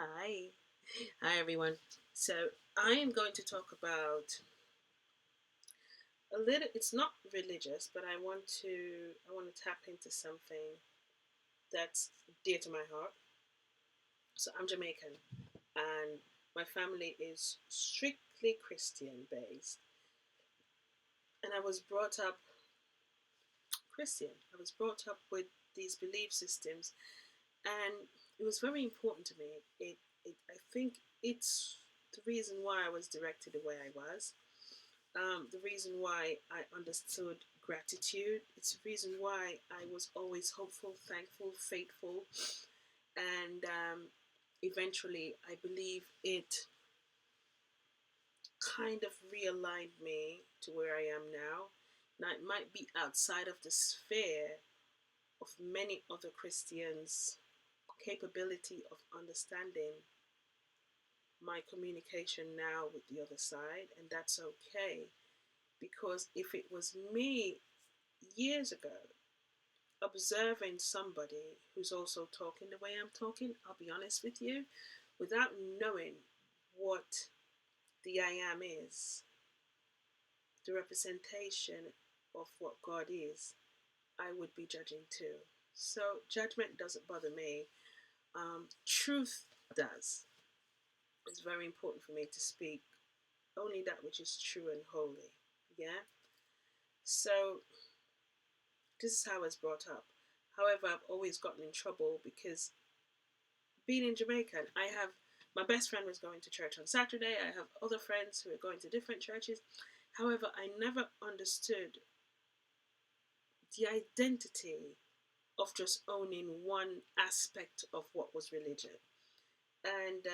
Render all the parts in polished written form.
Hi. Hi everyone. So I am going to talk about a little it's not religious, but I want to tap into something that's dear to my heart. So I'm Jamaican and my family is strictly Christian based, and I was brought up Christian. I was brought up with these belief systems, and it was very important to me. I think it's the reason why I was directed the way I was. The reason why I understood gratitude. It's the reason why I was always hopeful, thankful, faithful, and eventually I believe it kind of realigned me to where I am now. Now, it might be outside of the sphere of many other Christians' capability of understanding my communication now with the other side, and that's okay. Because if it was me years ago observing somebody who's also talking the way I'm talking, I'll be honest with you, without knowing what the I am is, the representation of what God is, I would be judging too. So judgment doesn't bother me. Truth does. It's very important for me to speak only that which is true and holy. Yeah. So this is how I was brought up. However, I've always gotten in trouble because being in Jamaica, I have my best friend was going to church on Saturday. I have other friends who are going to different churches. However, I never understood the identity of just owning one aspect of what was religion. And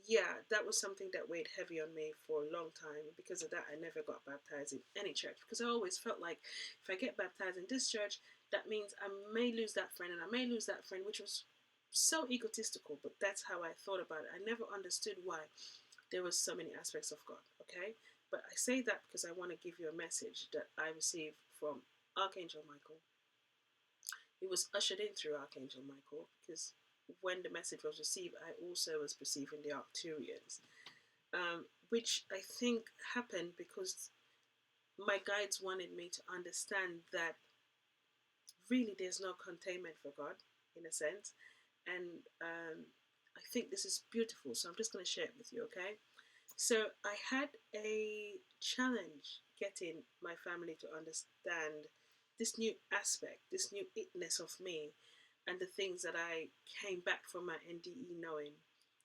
yeah, that was something that weighed heavy on me for a long time. Because of that, I never got baptized in any church because I always felt like if I get baptized in this church, that means I may lose that friend and I may lose that friend, which was so egotistical. But that's how I thought about it. I never understood why there was so many aspects of God. Okay, but I say that because I want to give you a message that I received from Archangel Michael. It was ushered in through Archangel Michael because when the message was received, I also was perceiving the Arcturians, which I think happened because my guides wanted me to understand that really there's no containment for God, in a sense. And I think this is beautiful, so I'm just going to share it with you, okay? So I had a challenge getting my family to understand this new aspect, this new itness of me, and the things that I came back from my NDE knowing,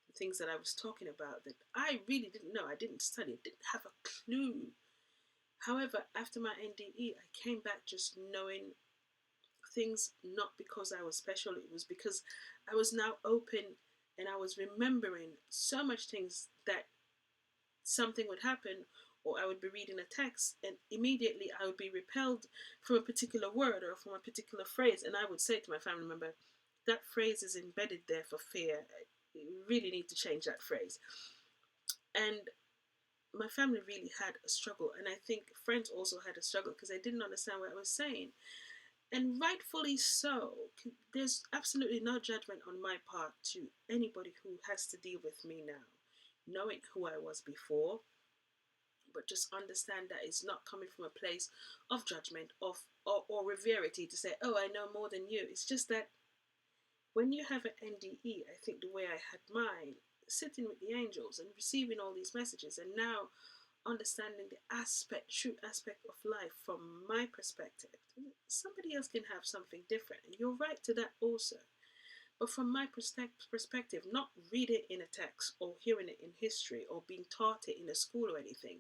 the things that I was talking about that I really didn't know. I didn't study, didn't have a clue. However, after my NDE, I came back just knowing things not because I was special, it was because I was now open and I was remembering so much things that something would happen or I would be reading a text and immediately I would be repelled from a particular word or from a particular phrase, and I would say to my family member, that phrase is embedded there for fear. You really need to change that phrase. And my family really had a struggle, and I think friends also had a struggle because they didn't understand what I was saying. And rightfully so. There's absolutely no judgment on my part to anybody who has to deal with me now, knowing who I was before, but just understand that it's not coming from a place of judgment or severity to say, oh, I know more than you. It's just that when you have an NDE, I think the way I had mine, sitting with the angels and receiving all these messages, and now understanding the true aspect of life from my perspective. Somebody else can have something different, and you're right to that also. But from my perspective, not read it in a text or hearing it in history or being taught it in a school or anything,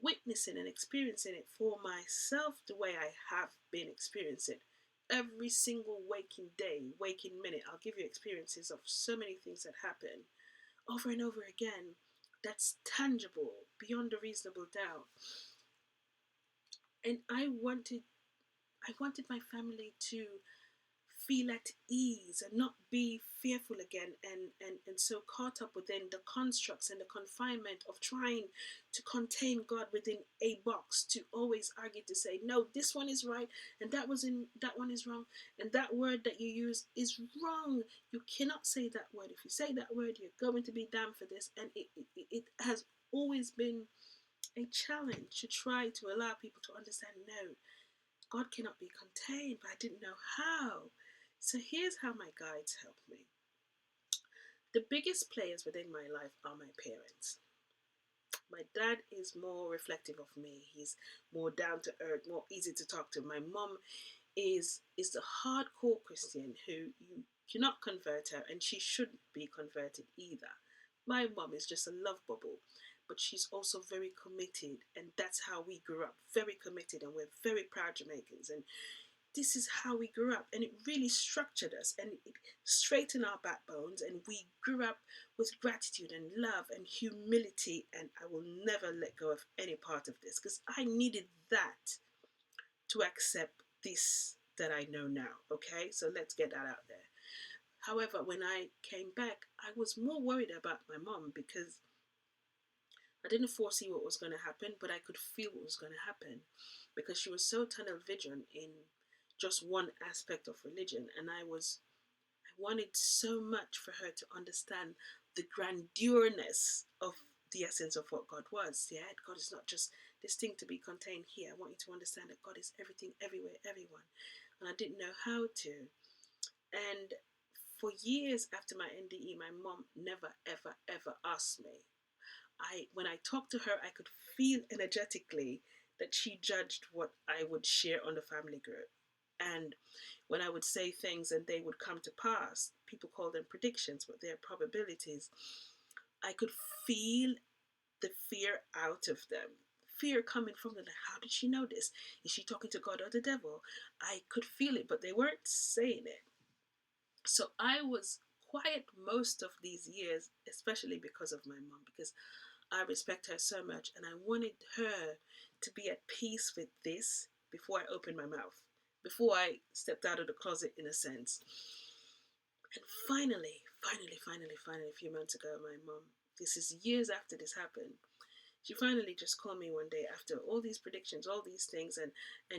witnessing and experiencing it for myself the way I have been experiencing every single waking day, waking minute. I'll give you experiences of so many things that happen over and over again that's tangible beyond a reasonable doubt. And I wanted my family to feel at ease and not be fearful again, and so caught up within the constructs and the confinement of trying to contain God within a box, to always argue to say, no, this one is right and that one is wrong, and that word that you use is wrong. You cannot say that word. If you say that word, you're going to be damned for this. And it has always been a challenge to try to allow people to understand, no, God cannot be contained, but I didn't know how. So here's how my guides helped me. The biggest players within my life are my parents. My dad is more reflective of me. He's more down to earth, more easy to talk to. My mom is the hardcore Christian who you cannot convert her, and she shouldn't be converted either. My mom is just a love bubble, but she's also very committed, and that's how we grew up. Very committed, and we're very proud Jamaicans, and this is how we grew up, and it really structured us, and it straightened our backbones, and we grew up with gratitude and love and humility, and I will never let go of any part of this, because I needed that to accept this that I know now. Okay, so let's get that out there. However, when I came back, I was more worried about my mom, because I didn't foresee what was going to happen, but I could feel what was going to happen, because she was so tunnel vision in just one aspect of religion, and I wanted so much for her to understand the grandeur-ness of the essence of what God was. Yeah, God is not just this thing to be contained here. I want you to understand that God is everything, everywhere, everyone. And I didn't know how to. And for years after my NDE, my mom never, ever, ever asked me. When I talked to her, I could feel energetically that she judged what I would share on the family group. And when I would say things and they would come to pass, people call them predictions, but they're probabilities, I could feel the fear out of them. Fear coming from them. Like, how did she know this? Is she talking to God or the devil? I could feel it, but they weren't saying it. So I was quiet most of these years, especially because of my mom, because I respect her so much, and I wanted her to be at peace with this before I opened my mouth, before I stepped out of the closet, in a sense. And finally, a few months ago, my mom, this is years after this happened, she finally just called me one day after all these predictions, all these things, and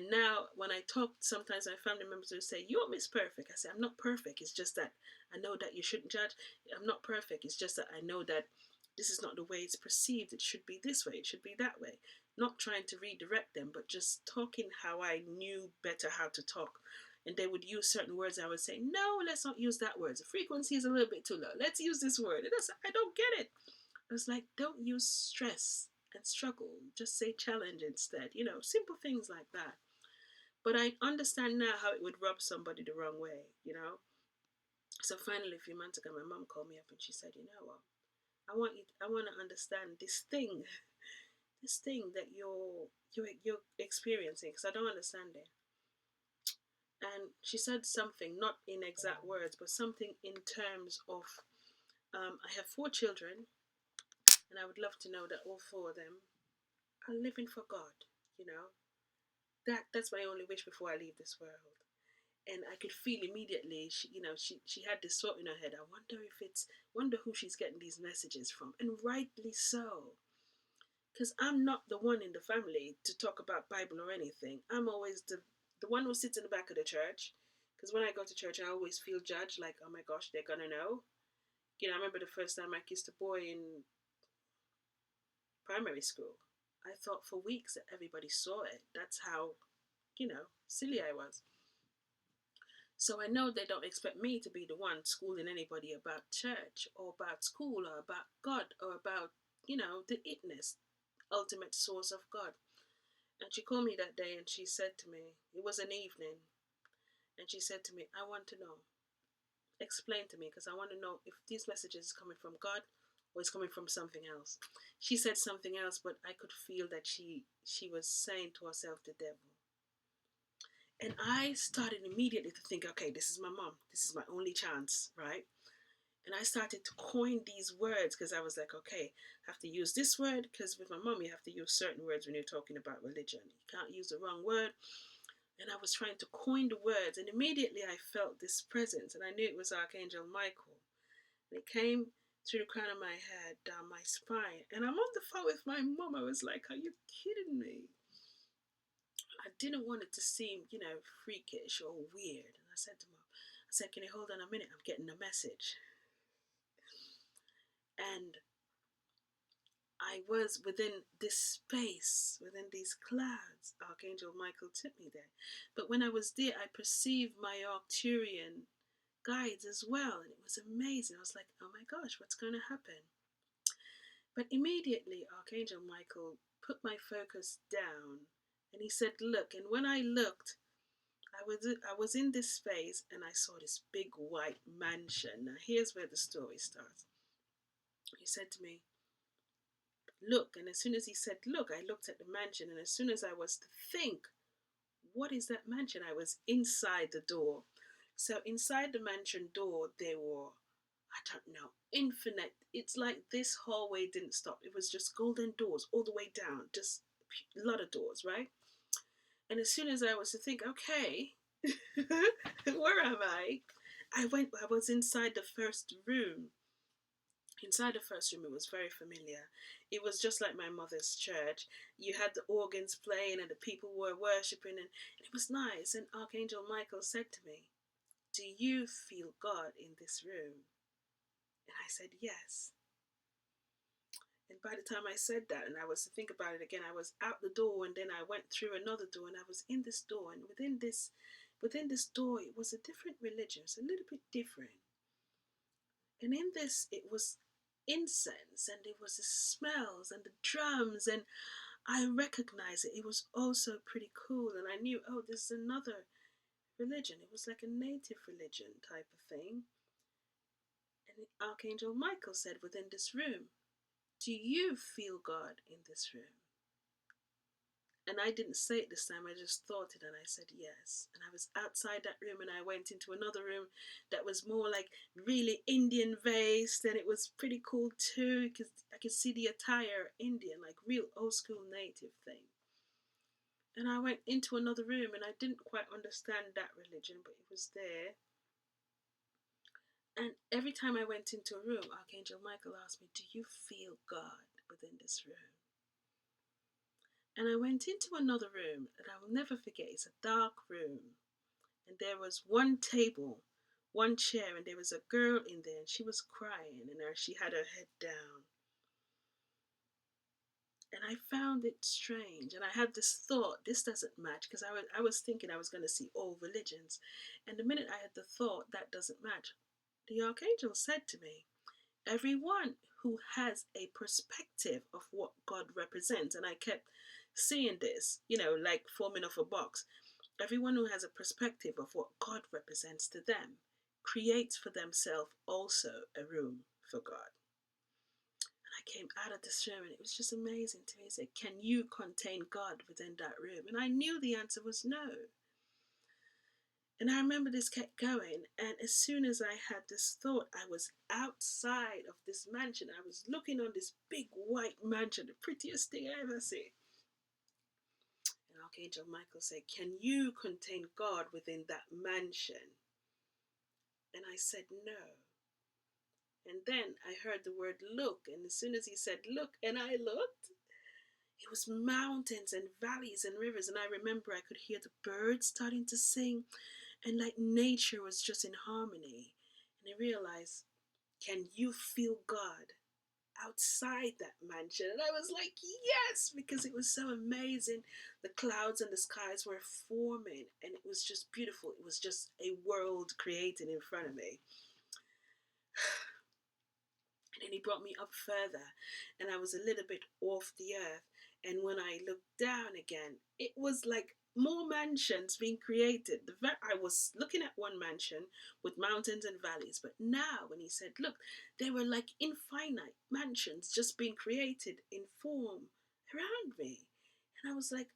now when I talk, sometimes my family members will say, "You're Miss Perfect." I say, "I'm not perfect. It's just that I know that you shouldn't judge. I'm not perfect. It's just that I know that this is not the way it's perceived. It should be this way. It should be that way." Not trying to redirect them, but just talking how I knew better how to talk. And they would use certain words. I would say, "No, let's not use that word. The frequency is a little bit too low. Let's use this word." And I don't get it. I was like, don't use stress and struggle. Just say challenge instead. Simple things like that. But I understand now how it would rub somebody the wrong way. So finally, a few months ago, my mom called me up and she said, "You know what? I want to understand this thing that you're experiencing, because I don't understand it." And she said something, not in exact words, but something in terms of, I have 4 children, and I would love to know that all 4 of them are living for God. You know, that's my only wish before I leave this world. And I could feel immediately, she had this thought in her head. I wonder who she's getting these messages from, and rightly so. Because I'm not the one in the family to talk about Bible or anything. I'm always the one who sits in the back of the church. Because when I go to church, I always feel judged, like, oh my gosh, they're gonna know. I remember the first time I kissed a boy in primary school. I thought for weeks that everybody saw it. That's how, silly I was. So I know they don't expect me to be the one schooling anybody about church or about school or about God or about, the itness, ultimate source of God. And she called me that day and she said to me, it was an evening, and she said to me, "I want to know. Explain to me, because I want to know if these messages is coming from God or it's coming from something else." She said something else, but I could feel that she was saying to herself, the devil. And I started immediately to think, okay, this is my mom. This is my only chance, right? And I started to coin these words, because I was like, okay, I have to use this word, because with my mom, you have to use certain words when you're talking about religion. You can't use the wrong word. And I was trying to coin the words, and immediately I felt this presence, and I knew it was Archangel Michael. And it came through the crown of my head, down my spine. And I'm on the phone with my mum. I was like, are you kidding me? I didn't want it to seem, freakish or weird. And I said to mum, can you hold on a minute? I'm getting a message. And I was within this space, within these clouds. Archangel Michael took me there. But when I was there, I perceived my Arcturian guides as well. And it was amazing. I was like, oh my gosh, what's going to happen? But immediately, Archangel Michael put my focus down and he said, look. And when I looked, I was in this space and I saw this big white mansion. Now, here's where the story starts. He said to me, look. And as soon as he said, look, I looked at the mansion. And as soon as I was to think, what is that mansion? I was inside the door. So inside the mansion door, there were, I don't know, infinite. It's like this hallway didn't stop. It was just golden doors all the way down. Just a lot of doors, right? And as soon as I was to think, okay, where am I? I was inside the first room. Inside the first room, it was very familiar. It was just like my mother's church. You had the organs playing and the people were worshipping, and it was nice. And Archangel Michael said to me, do you feel God in this room? And I said, yes. And by the time I said that, and I was to think about it again, I was out the door, and then I went through another door, and I was in this door, and within this door, it was a different religion. It's a little bit different. And in this, it was incense, and it was the smells and the drums, and I recognized it. It was also pretty cool, and I knew, oh, this is another religion. It was like a native religion type of thing. And Archangel Michael said, within this room, do you feel God in this room? And I didn't say it this time, I just thought it and I said yes. And I was outside that room and I went into another room that was more like really Indian based, and it was pretty cool too because I could see the attire Indian, like real old school native thing. And I went into another room and I didn't quite understand that religion, but it was there. And every time I went into a room, Archangel Michael asked me, do you feel God within this room? And I went into another room that I will never forget. It's a dark room. And there was one table, one chair, and there was a girl in there, and she was crying, and she had her head down. And I found it strange. And I had this thought, this doesn't match, because I was thinking I was going to see all religions. And the minute I had the thought, that doesn't match, the Archangel said to me, everyone who has a perspective of what God represents, and I kept seeing this, like forming of a box. Everyone who has a perspective of what God represents to them creates for themselves also a room for God. And I came out of this room and it was just amazing to me. He said, can you contain God within that room? And I knew the answer was no. And I remember this kept going, and as soon as I had this thought, I was outside of this mansion. I was looking on this big white mansion, the prettiest thing I ever seen. And Archangel Michael said, can you contain God within that mansion? And I said, no. And then I heard the word look, and as soon as he said look, and I looked, it was mountains and valleys and rivers, and I remember I could hear the birds starting to sing, and like nature was just in harmony. And I realized, can you feel God outside that mansion? And I was like, yes, because it was so amazing. The clouds and the skies were forming, and it was just beautiful. It was just a world created in front of me. And then he brought me up further, and I was a little bit off the earth. And when I looked down again, it was like more mansions being created. I was looking at one mansion with mountains and valleys, but now when he said, look, they were like infinite mansions just being created in form around me. And I was like,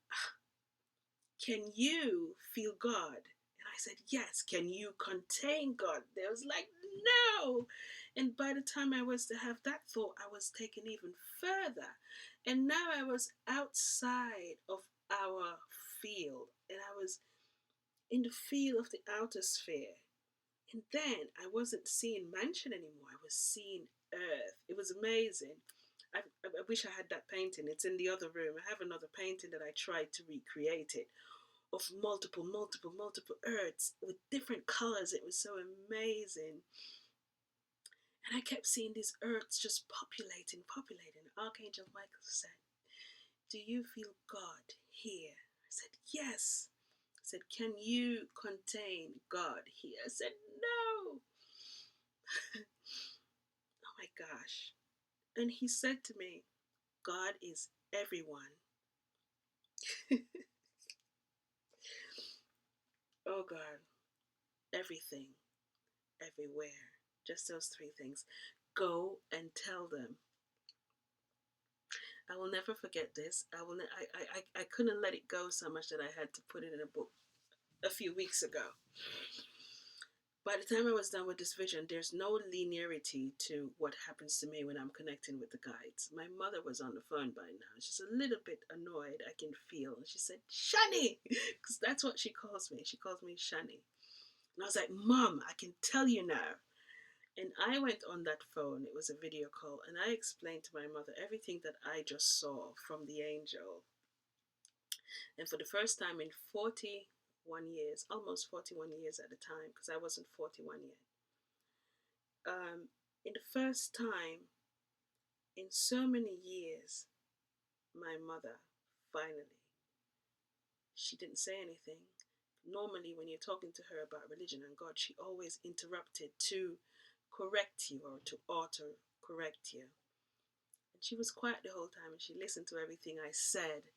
can you feel God? And I said, yes. Can you contain God? They was like, no. And by the time I was to have that thought, I was taken even further. And now I was outside of our field, and I was in the field of the outer sphere. And then I wasn't seeing mansion anymore. I was seeing earth. It was amazing. I wish I had that painting. It's in the other room. I have another painting that I tried to recreate it of multiple earths with different colors. It was so amazing. And I kept seeing these earths just populating. Archangel Michael said, "Do you feel God here?" I said, "Yes." I said, "Can you contain God here?" I said, "No." Oh my gosh. And he said to me, "God is everyone." Oh God, everything, everywhere. Just those three things. Go and tell them. I will never forget this. I couldn't let it go so much that I had to put it in a book a few weeks ago. By the time I was done with this vision, there's no linearity to what happens to me when I'm connecting with the guides. My mother was on the phone by now. She's a little bit annoyed, I can feel. She said, "Shani," because that's what she calls me. She calls me Shani. And I was like, "Mom, I can tell you now." And I went on that phone, it was a video call, and I explained to my mother everything that I just saw from the angel. And for the first time in 41 years, almost 41 years at the time, because I wasn't 41 yet, in the first time in so many years, my mother finally, she didn't say anything. Normally, when you're talking to her about religion and God, she always interrupted to correct you or to auto correct you. And she was quiet the whole time and she listened to everything I said.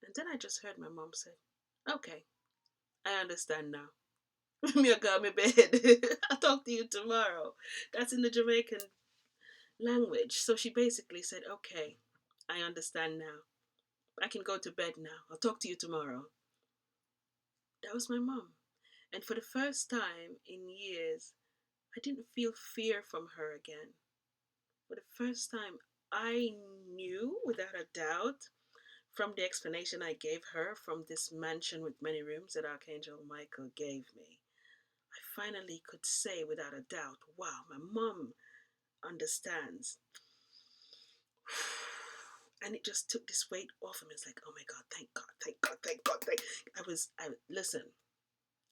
And then I just heard my mom say, "Okay, I understand now." Me got me bed. I'll talk to you tomorrow. That's in the Jamaican language. So she basically said, "Okay, I understand now. I can go to bed now. I'll talk to you tomorrow." That was my mom. And for the first time in years, I didn't feel fear from her again. For the first time, I knew without a doubt from the explanation I gave her from this mansion with many rooms that Archangel Michael gave me. I finally could say without a doubt, wow, my mom understands. And it just took this weight off of me. It's like, oh my God, thank God, thank God, thank God, listen,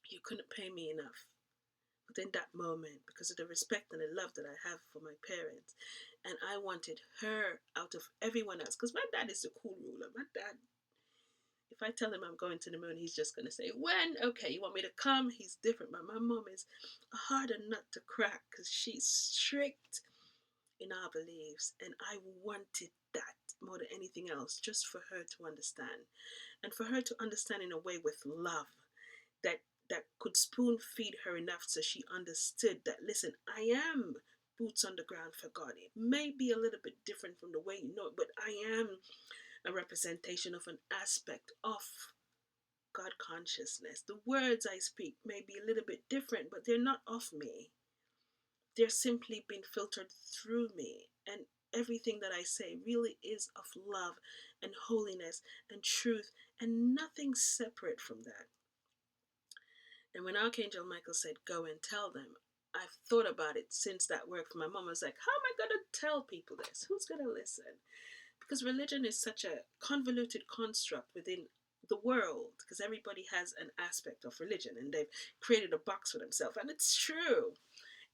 you couldn't pay me enough. But in that moment, because of the respect and the love that I have for my parents, and I wanted her out of everyone else, because my dad is the cool ruler. My dad, if I tell him I'm going to the moon, he's just going to say, "When? Okay, you want me to come?" He's different. But my mom is a harder nut to crack because she's strict in our beliefs. And I wanted that more than anything else, just for her to understand. And for her to understand in a way with love that could spoon feed her enough so she understood that, listen, I am boots on the ground for God. It may be a little bit different from the way you know it, but I am a representation of an aspect of God consciousness. The words I speak may be a little bit different, but they're not of me. They're simply being filtered through me. And everything that I say really is of love and holiness and truth and nothing separate from that. And when Archangel Michael said, "Go and tell them," I've thought about it since that work for my mom. I was like, how am I going to tell people this? Who's going to listen? Because religion is such a convoluted construct within the world, because everybody has an aspect of religion and they've created a box for themselves. And it's true.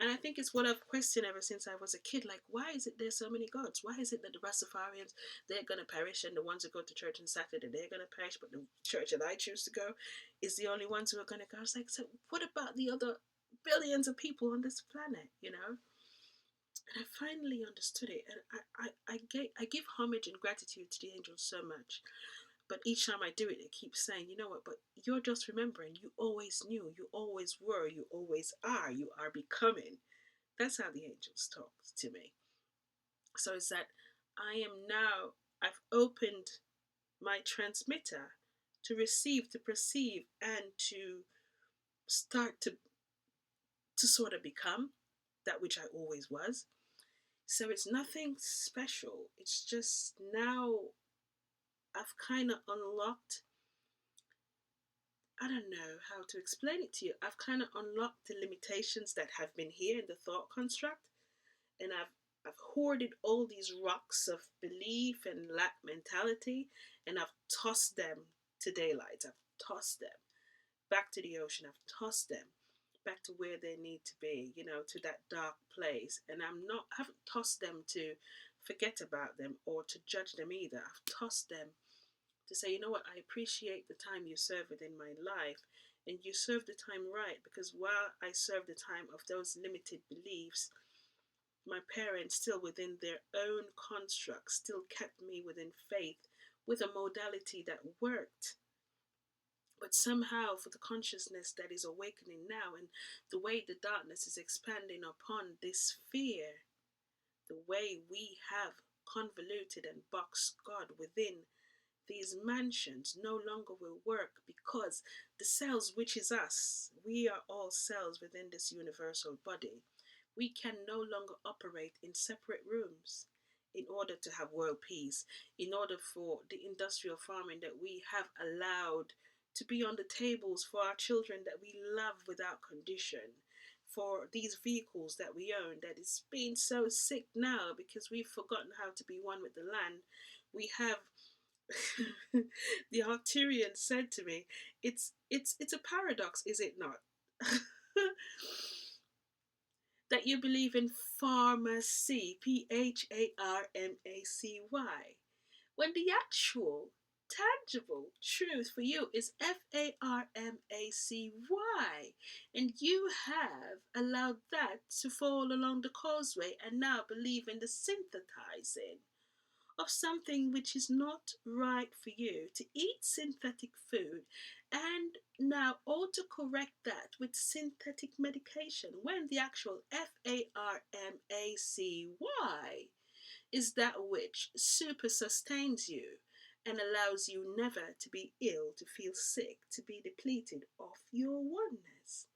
And I think it's what I've questioned ever since I was a kid. Like, why is it there's so many gods? Why is it that the Rastafarians, they're going to perish, and the ones who go to church on Saturday, they're going to perish, but the church that I choose to go is the only ones who are going to go? I was like, so what about the other billions of people on this planet, you know? And I finally understood it. And I give homage and gratitude to the angels so much. But each time I do it, it keeps saying, you know what, but you're just remembering. You always knew. You always were. You always are. You are becoming. That's how the angels talk to me. So it's that I am now, I've opened my transmitter to receive, to perceive, and to start to sort of become that which I always was. So it's nothing special. It's just now I've kind of unlocked I don't know how to explain it to you. I've kind of unlocked the limitations that have been here in the thought construct, and I've hoarded all these rocks of belief and lack mentality, and I've tossed them to daylight. I've tossed them back to the ocean. I've tossed them back to where they need to be, to that dark place. And I haven't tossed them to forget about them or to judge them either. I've tossed them to say, you know what, I appreciate the time you serve within my life. And you serve the time right, because while I serve the time of those limited beliefs, my parents, still within their own construct, still kept me within faith with a modality that worked. But somehow, for the consciousness that is awakening now, and the way the darkness is expanding upon this sphere, the way we have convoluted and boxed God within these mansions no longer will work, because the cells, which is us, we are all cells within this universal body. We can no longer operate in separate rooms in order to have world peace, in order for the industrial farming that we have allowed to be on the tables for our children that we love without condition, for these vehicles that we own that is being so sick now because we've forgotten how to be one with the land. We have the Arcturian said to me, it's a paradox, is it not? That you believe in pharmacy, Pharmacy, when the actual tangible truth for you is Farmacy, and you have allowed that to fall along the causeway and now believe in the synthesizing of something which is not right for you, to eat synthetic food and now autocorrect that with synthetic medication, when the actual Farmacy is that which super sustains you and allows you never to be ill, to feel sick, to be depleted of your oneness.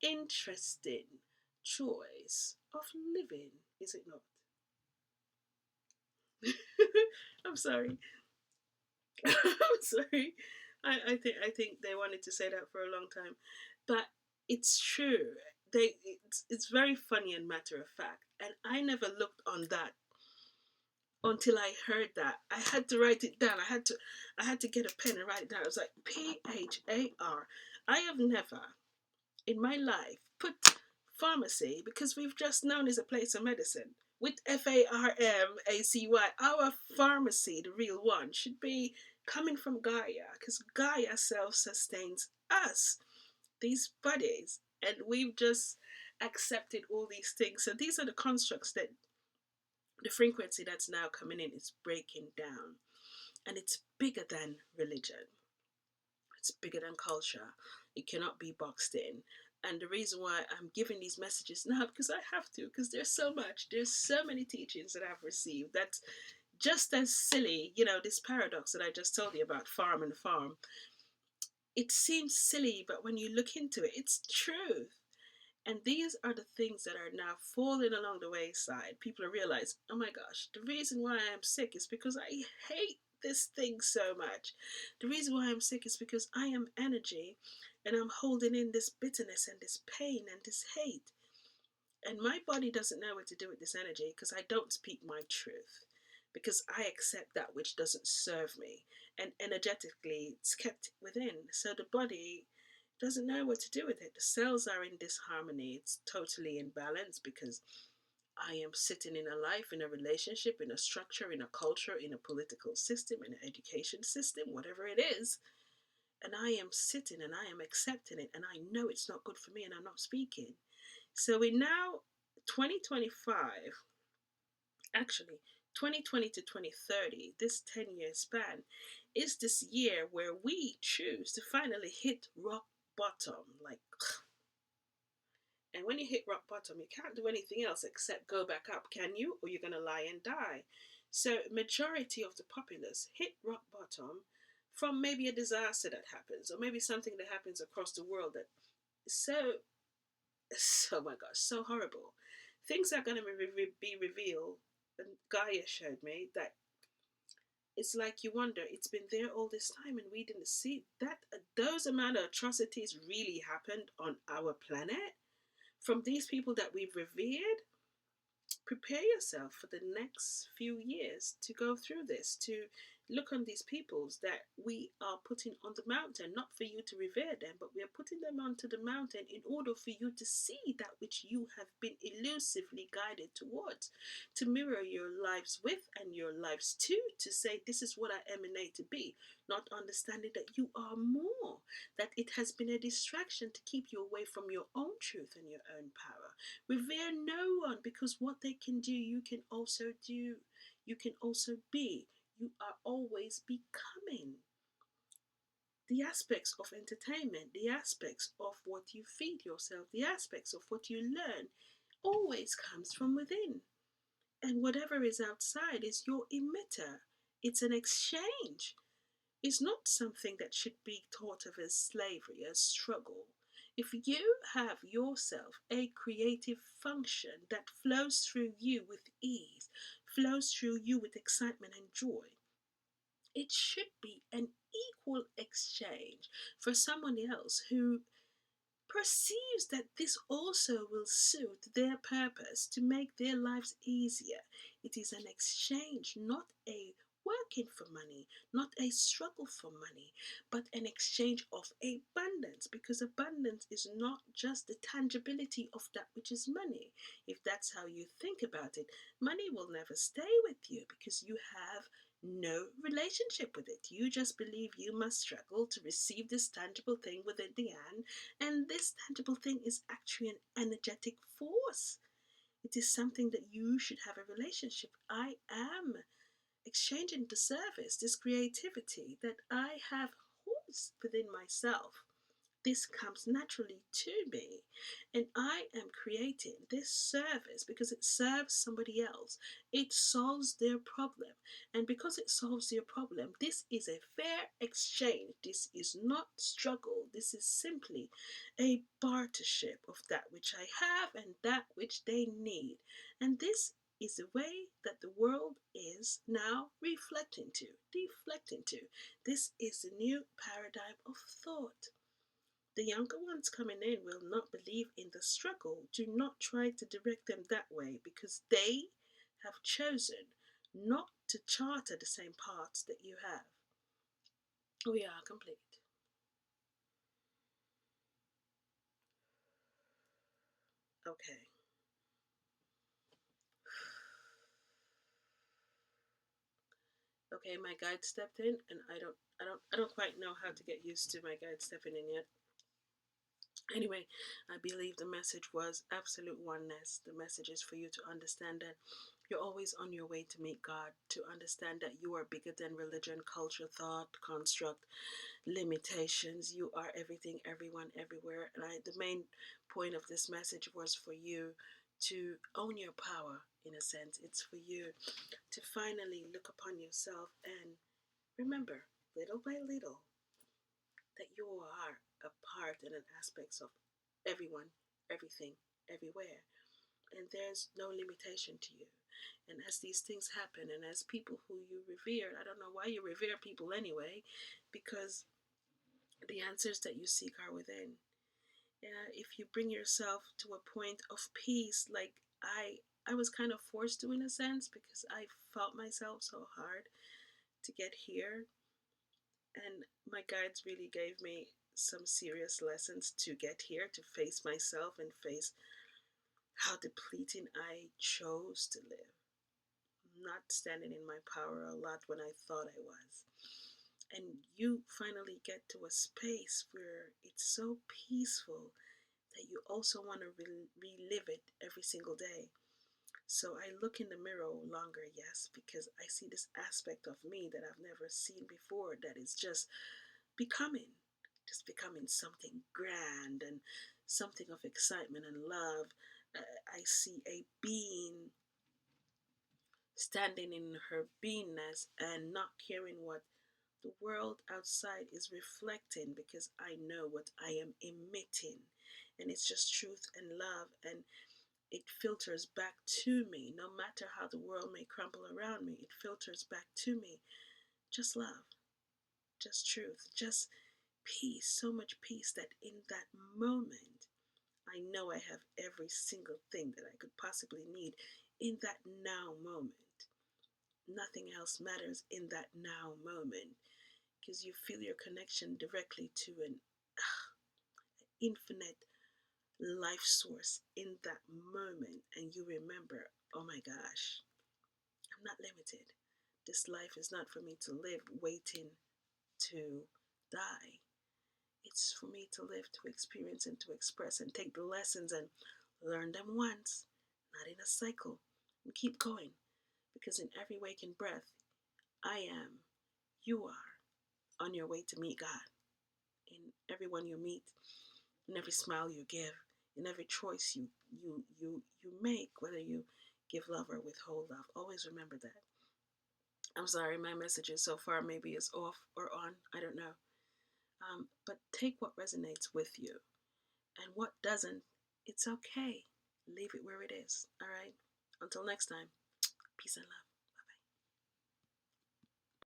Interesting choice of living, is it not? I'm sorry. I'm sorry. I think they wanted to say that for a long time, but it's true. It's very funny and matter of fact, and I never looked on that until I heard that. I had to write it down. I had to get a pen and write it down. I was like, Phar. I have never in my life put pharmacy, because we've just known as a place of medicine, with Farmacy. Our pharmacy, the real one, should be coming from Gaia, because Gaia self sustains us, these bodies, and we've just accepted all these things. So these are the constructs that the frequency that's now coming in is breaking down, and it's bigger than religion. It's bigger than culture. It cannot be boxed in. And the reason why I'm giving these messages now, because I have to, because there's so much, there's so many teachings that I've received that's just as silly, this paradox that I just told you about farm and farm. It seems silly, but when you look into it, it's truth. And these are the things that are now falling along the wayside. People are realizing, oh my gosh, the reason why I'm sick is because I hate this thing so much. The reason why I'm sick is because I am energy, and I'm holding in this bitterness and this pain and this hate. And my body doesn't know what to do with this energy, because I don't speak my truth, because I accept that which doesn't serve me. And energetically, it's kept within. So the body doesn't know what to do with it. The cells are in disharmony. It's totally imbalanced, because I am sitting in a life, in a relationship, in a structure, in a culture, in a political system, in an education system, whatever it is. And I am sitting and I am accepting it, and I know it's not good for me, and I'm not speaking. So in now 2025, actually 2020 to 2030, this 10-year span, is this year where we choose to finally hit rock bottom. Like, and when you hit rock bottom, you can't do anything else except go back up, can you? Or you're going to lie and die. So majority of the populace hit rock bottom from maybe a disaster that happens, or maybe something that happens across the world that is oh my gosh, so horrible. Things are going to be revealed. And Gaia showed me that It's like you wonder, it's been there all this time and we didn't see that. Those amount of atrocities really happened on our planet from these people that we've revered. Prepare yourself for the next few years to go through this, to look on these peoples that we are putting on the mountain, not for you to revere them, but we are putting them onto the mountain in order for you to see that which you have been elusively guided towards, to mirror your lives with and your lives to say, this is what I emanate to be, not understanding that you are more, that it has been a distraction to keep you away from your own truth and your own power. Revere no one, because what they can do, you can also do. You can also be. You are always becoming. The aspects of entertainment, the aspects of what you feed yourself, the aspects of what you learn always comes from within. And whatever is outside is your emitter. It's an exchange. It's not something that should be thought of as slavery, as struggle. If you have yourself a creative function that flows through you with ease, flows through you with excitement and joy, it should be an equal exchange for someone else who perceives that this also will suit their purpose to make their lives easier. It is an exchange, not a working for money, not a struggle for money, but an exchange of abundance, because abundance is not just the tangibility of that which is money. If that's how you think about it, money will never stay with you because you have no relationship with it. You just believe you must struggle to receive this tangible thing within the hand, and this tangible thing is actually an energetic force. It is something that you should have a relationship. I am exchanging the service, this creativity that I have holds within myself. This comes naturally to me, and I am creating this service because it serves somebody else. It solves their problem, and because it solves their problem, this is a fair exchange. This is not struggle. This is simply a bartership of that which I have and that which they need, and this is the way that the world is now deflecting to. This is the new paradigm of thought. The younger ones coming in will not believe in the struggle. Do not try to direct them that way, because they have chosen not to charter the same paths that you have. We are complete. Okay. Okay, my guide stepped in, and I don't quite know how to get used to my guide stepping in yet. Anyway, I believe the message was absolute oneness. The message is for you to understand that you're always on your way to meet God, to understand that you are bigger than religion, culture, thought, construct, limitations. You are everything, everyone, everywhere. And the main point of this message was for you to own your power, in a sense. It's for you to finally look upon yourself and remember, little by little, that you are a part and an aspect of everyone, everything, everywhere. And there's no limitation to you. And as these things happen, and as people who you revere, I don't know why you revere people anyway, because the answers that you seek are within. If you bring yourself to a point of peace, like I was kind of forced to, in a sense, because I fought myself so hard to get here, and my guides really gave me some serious lessons to get here, to face myself and face how depleting I chose to live. Not standing in my power a lot when I thought I was. And you finally get to a space where it's so peaceful that you also want to relive it every single day. So I look in the mirror longer, yes, because I see this aspect of me that I've never seen before, that is becoming, just becoming something grand and something of excitement and love. I see a being standing in her beingness and not caring what the world outside is reflecting, because I know what I am emitting, and it's just truth and love, and it filters back to me. No matter how the world may crumble around me, it filters back to me. just love, just truth, just peace, so much peace that in that moment, I know I have every single thing that I could possibly need in that now moment. Nothing else matters in that now moment because you feel your connection directly to an infinite life source in that moment, and you remember, oh my gosh, I'm not limited. This life is not for me to live waiting to die. It's for me to live, to experience, and to express, and take the lessons and learn them once, not in a cycle, and keep going. Because in every waking breath, I am, you are on your way to meet God. In everyone you meet, in every smile you give, in every choice you make, whether you give love or withhold love, always remember that. I'm sorry, my messages so far maybe is off or on, I don't know. But take what resonates with you, and what doesn't, it's okay. Leave it where it is. All right. Until next time, peace and love.